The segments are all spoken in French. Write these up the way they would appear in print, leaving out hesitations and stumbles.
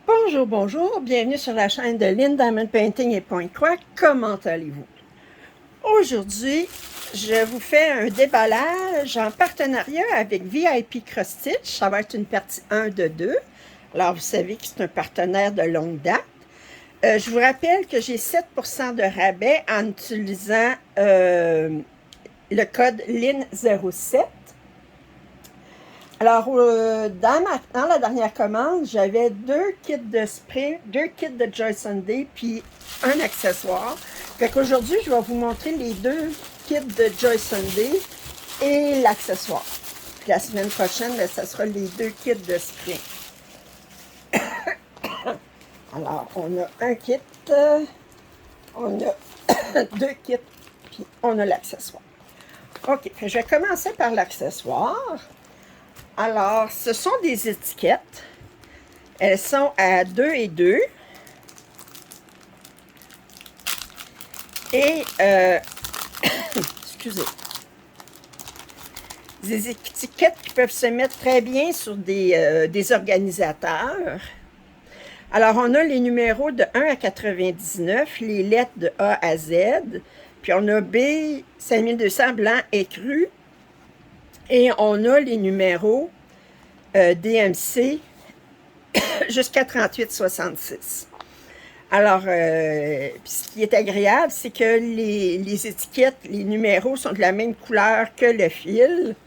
Bonjour, bonjour, bienvenue sur la chaîne de Lynn Diamond Painting et Point Croix. Comment allez-vous? Aujourd'hui, je vous fais un déballage en partenariat avec VIP Cross Stitch. Ça va être une partie 1 de 2. Alors, vous savez que c'est un partenaire de longue date. Je vous rappelle que j'ai 7% de rabais en utilisant le code LYN07. Alors, dans la dernière commande, j'avais 2 kits de spray, 2 kits de Joy Sunday, puis un accessoire. Fait qu'aujourd'hui, je vais vous montrer les 2 kits de Joy Sunday et l'accessoire. Puis la semaine prochaine, ça sera les 2 kits de spray. Alors, on a un kit, on a 2 kits, puis on a l'accessoire. OK, je vais commencer par l'accessoire. Alors, ce sont des étiquettes. Elles sont à 2 et 2. Et, excusez, des étiquettes qui peuvent se mettre très bien sur des organisateurs. Alors, on a les numéros de 1 à 99, les lettres de A à Z. Puis, on a B 5200 blanc écru. Et on a les numéros DMC jusqu'à 3866. Alors, ce qui est agréable, c'est que les étiquettes, les numéros sont de la même couleur que le fil.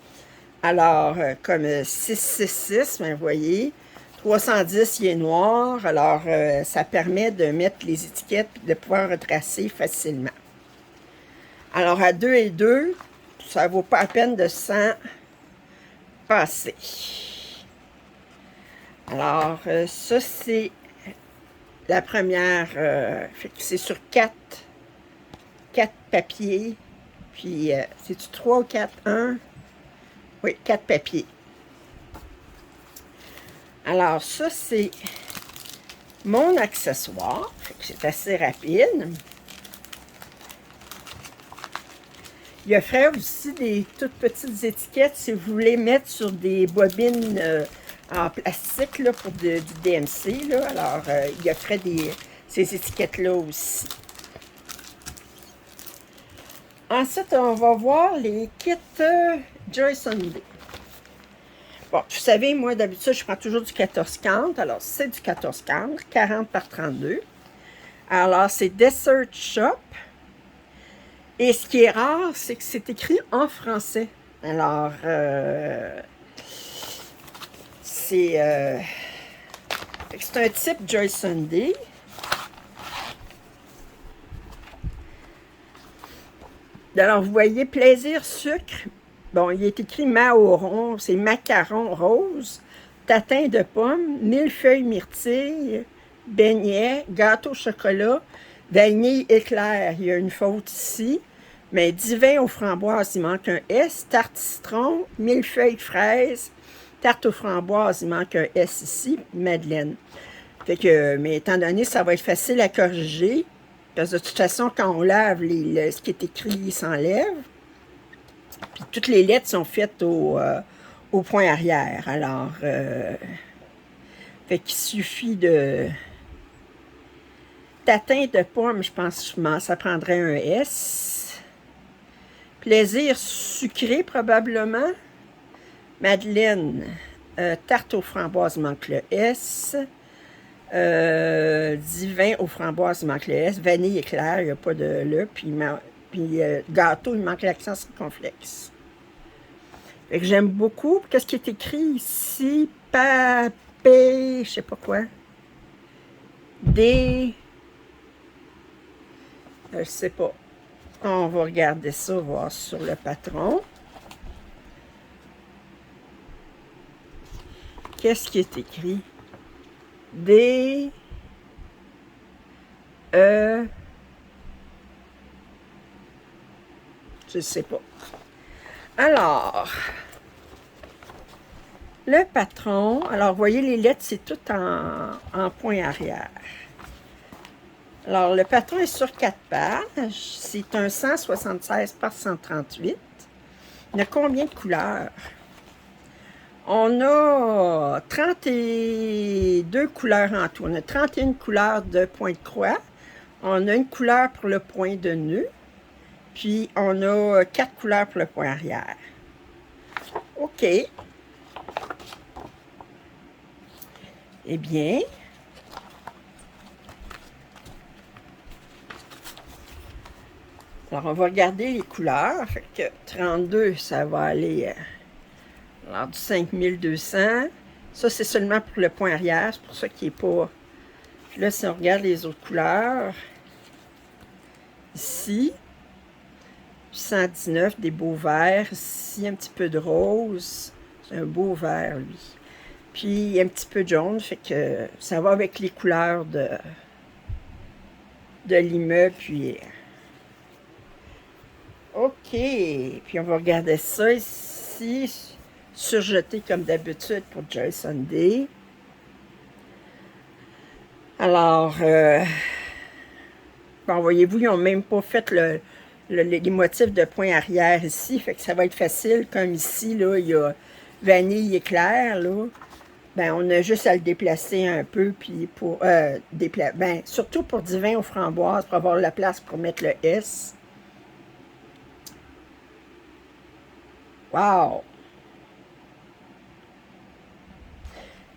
Alors, comme 666, ben, vous voyez, 310, il est noir. Alors, ça permet de mettre les étiquettes et de pouvoir retracer facilement. Alors, à 2 et 2, ça ne vaut pas la peine de s'en passer. Alors, ça, c'est la première. C'est sur 4 papiers. Puis, c'est-tu 3 ou 4? 1? Oui, 4 papiers. Alors, ça, c'est mon accessoire. C'est assez rapide. Il offrait aussi des toutes petites étiquettes si vous voulez mettre sur des bobines en plastique là, pour du DMC. Là. Alors, il offrait ces étiquettes-là aussi. Ensuite, on va voir les kits Joy Sunday. Bon, vous savez, moi, d'habitude, je prends toujours du 14-40. Alors, c'est du 14-40, 40 par 32. Alors, c'est Desert Shop. Et ce qui est rare, c'est que c'est écrit en français. Alors, c'est un type Joy Sunday. Alors, vous voyez, plaisir sucre. Bon, il est écrit Maoron, c'est macaron rose, tatin de pomme, millefeuille myrtille, beignet, gâteau au chocolat, vanille éclair. Il y a une faute ici. Mais divin aux framboises, il manque un S. Tarte citron, millefeuille fraise, tarte aux framboises, il manque un S ici. Madeleine. Fait que, mais étant donné, ça va être facile à corriger. Parce que de toute façon, quand on lave, ce qui est écrit, il s'enlève. Puis toutes les lettres sont faites au point arrière. Alors, fait qu'il suffit de... Tatin de pomme, je pense que ça prendrait un S. Plaisir sucré, probablement. Madeleine, tarte aux framboises, il manque le S. Divin aux framboises, il manque le S. Vanille éclair, il n'y a pas de le. Puis gâteau, il manque l'accent circonflexe. Fait que j'aime beaucoup. Qu'est-ce qui est écrit ici? Papé, je sais pas quoi. Des... je sais pas. On va regarder ça, voir sur le patron. Qu'est-ce qui est écrit? D, E, je ne sais pas. Alors, le patron, alors vous voyez les lettres, c'est tout en point arrière. Alors, le patron est sur 4 pages. C'est un 176 par 138. Il y a combien de couleurs? On a 32 couleurs en tout. On a 31 couleurs de point de croix. On a une couleur pour le point de nœud. Puis, on a 4 couleurs pour le point arrière. OK. Eh bien, alors on va regarder les couleurs. Fait que 32, ça va aller alors du 5200. Ça, c'est seulement pour le point arrière. C'est pour ça qu'il n'est pas... Puis là, si on regarde les autres couleurs, ici, 119, des beaux verts. Ici, un petit peu de rose. C'est un beau vert, lui. Puis, un petit peu de jaune, fait que ça va avec les couleurs de l'immeuble. Puis, OK. Puis, on va regarder ça ici, surjeté comme d'habitude pour Joy Sunday. Alors, bon, voyez-vous, ils n'ont même pas fait les motifs de point arrière ici, fait que ça va être facile, comme ici, là, il y a vanille éclair, là. Ben, on a juste à le déplacer un peu, puis pour, ben, surtout pour du vin aux framboises, pour avoir la place pour mettre le S. Wow!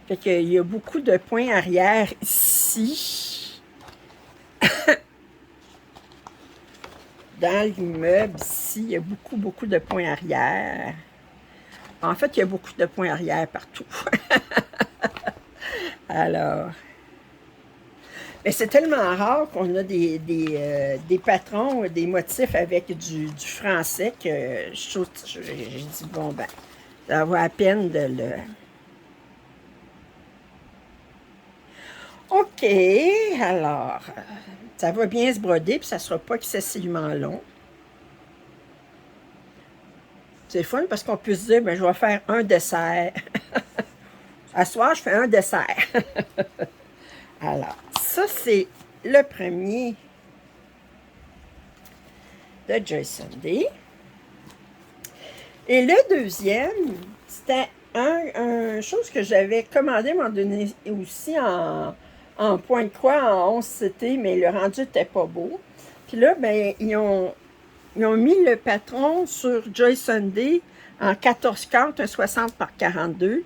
Fait qu'il y a beaucoup de points arrière ici. Dans l'immeuble, ici, il y a beaucoup de points arrière. En fait, il y a beaucoup de points arrière partout. Alors, mais c'est tellement rare qu'on a des patrons, des motifs avec du français que j'ai dit, bon, ben, ça vaut la peine de le... OK, alors, ça va bien se broder, puis ça ne sera pas excessivement long. C'est le fun parce qu'on peut se dire, ben, je vais faire un dessert. À ce soir, je fais un dessert. Alors, ça, c'est le premier de Joy Sunday. Et le deuxième, c'était un chose que j'avais commandé à un moment donné aussi en point de croix, en 11 CT, mais le rendu n'était pas beau. Puis là, ben, ils ont mis le patron sur Joy Sunday en 14 cartes, un 60 par 42.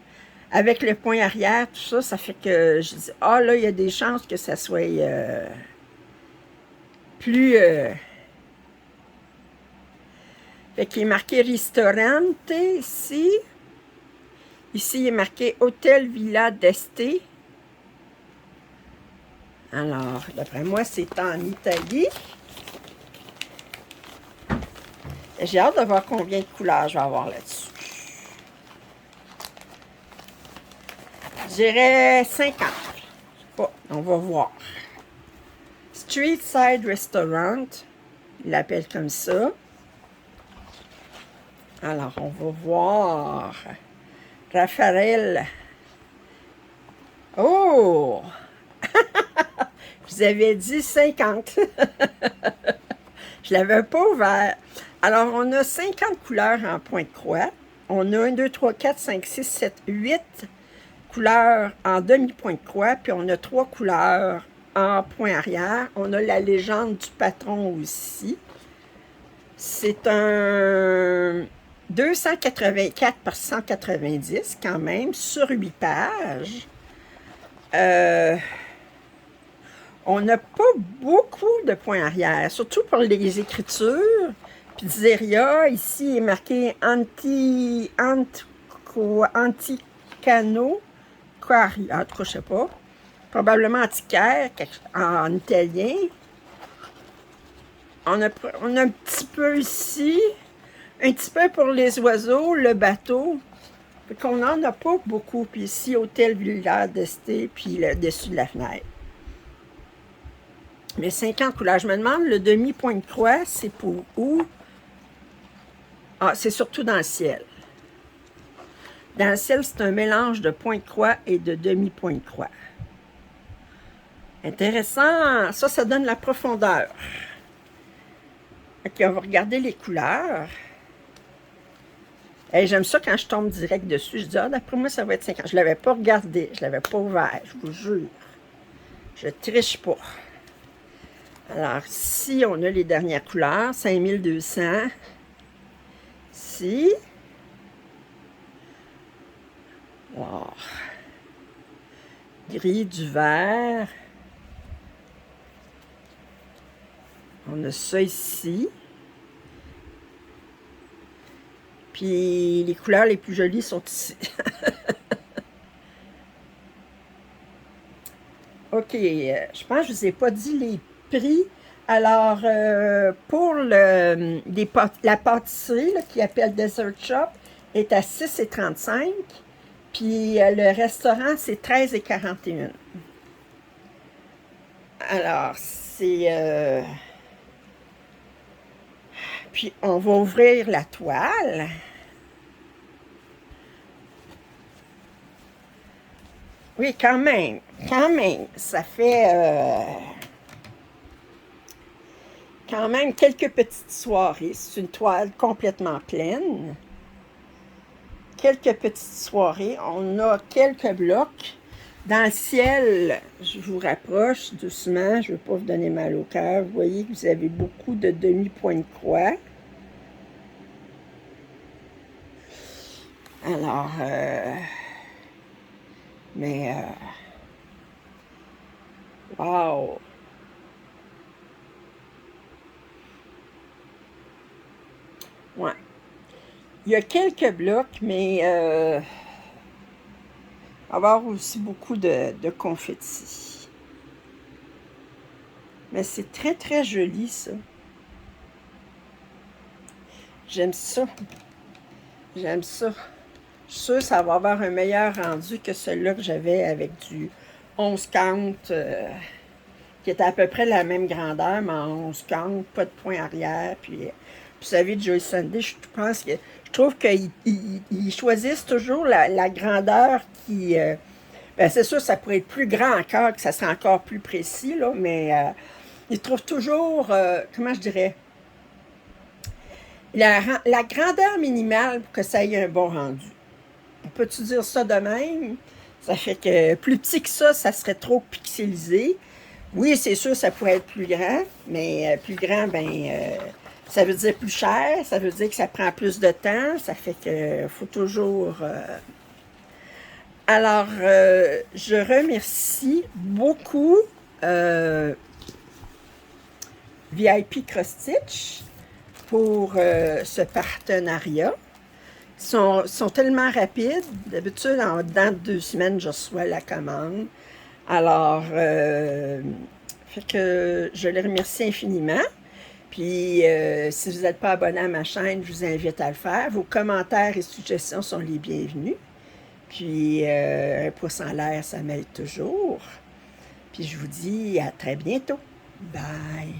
Avec le point arrière, tout ça, ça fait que je dis, ah là, il y a des chances que ça soit plus... Fait qu'il est marqué Ristorante ici. Ici, il est marqué Hôtel Villa d'Este. Alors, d'après moi, c'est en Italie. J'ai hâte de voir combien de couleurs je vais avoir là-dessus. Je dirais 50. Bon, on va voir. Street Side Restaurant. Il l'appelle comme ça. Alors, on va voir. Raphaël. Oh! Je vous avais dit 50. Je ne l'avais pas ouvert. Alors, on a 50 couleurs en point de croix. On a 1, 2, 3, 4, 5, 6, 7, 8 couleurs en demi-point de croix. Puis, on a 3 couleurs en point arrière. On a la légende du patron aussi. C'est un 284 par 190 quand même, sur 8 pages. On n'a pas beaucoup de points arrière, surtout pour les écritures. Pizzeria, ici, il est marqué Anticano Quarry. En tout cas, je ne sais pas. Probablement antiquaire, en italien. On a un petit peu ici. Un petit peu pour les oiseaux, le bateau. Fait qu'on n'en a pas beaucoup. Puis ici, Hôtel Villa d'Este, puis le dessus de la fenêtre. Mais 50 couleurs. Je me demande, le demi-point de croix, c'est pour où? Ah, c'est surtout dans le ciel. Dans le ciel, c'est un mélange de point de croix et de demi-point de croix. Intéressant. Ça donne la profondeur. OK, on va regarder les couleurs. Hey, j'aime ça quand je tombe direct dessus. Je dis, ah, d'après moi, ça va être 50. Je ne l'avais pas regardé, je ne l'avais pas ouvert, je vous jure. Je triche pas. Alors, ici, on a les dernières couleurs, 5200. Ici. Alors, gris, du vert. On a ça ici. Puis les couleurs les plus jolies sont ici. OK, je pense que je ne vous ai pas dit les prix. Alors, pour la pâtisserie là, qui appelle Dessert Shop est à 6,35. Puis le restaurant, c'est 13,41. Alors, c'est... Puis on va ouvrir la toile. Oui, quand même, ça fait quand même quelques petites soirées. C'est une toile complètement pleine. Quelques petites soirées. On a quelques blocs. Dans le ciel, je vous rapproche doucement, je ne veux pas vous donner mal au cœur. Vous voyez que vous avez beaucoup de demi-points de croix. Alors, mais, wow! Ouais. Il y a quelques blocs, mais il va y avoir aussi beaucoup de confettis. Mais c'est très, très joli, ça. J'aime ça. J'aime ça. Je suis sûre que ça va avoir un meilleur rendu que celui-là que j'avais avec du 11 count, qui était à peu près la même grandeur, mais en 11 count, pas de point arrière. Puis, vous savez, Joy Sunday, je pense que je trouve qu'ils choisissent toujours la grandeur qui... ben c'est sûr, ça pourrait être plus grand encore, que ça serait encore plus précis, là, mais ils trouvent toujours, comment je dirais, la grandeur minimale pour que ça ait un bon rendu. On peut-tu dire ça de même? Ça fait que plus petit que ça serait trop pixelisé. Oui, c'est sûr, ça pourrait être plus grand, mais plus grand, ben, ça veut dire plus cher, ça veut dire que ça prend plus de temps, ça fait que faut toujours... Alors, je remercie beaucoup VIP Cross Stitch pour ce partenariat. Sont tellement rapides. D'habitude, dans 2 semaines, je reçois la commande. Alors, fait que je les remercie infiniment. Puis, si vous n'êtes pas abonné à ma chaîne, je vous invite à le faire. Vos commentaires et suggestions sont les bienvenus. Puis, un pouce en l'air, ça m'aide toujours. Puis, je vous dis à très bientôt. Bye!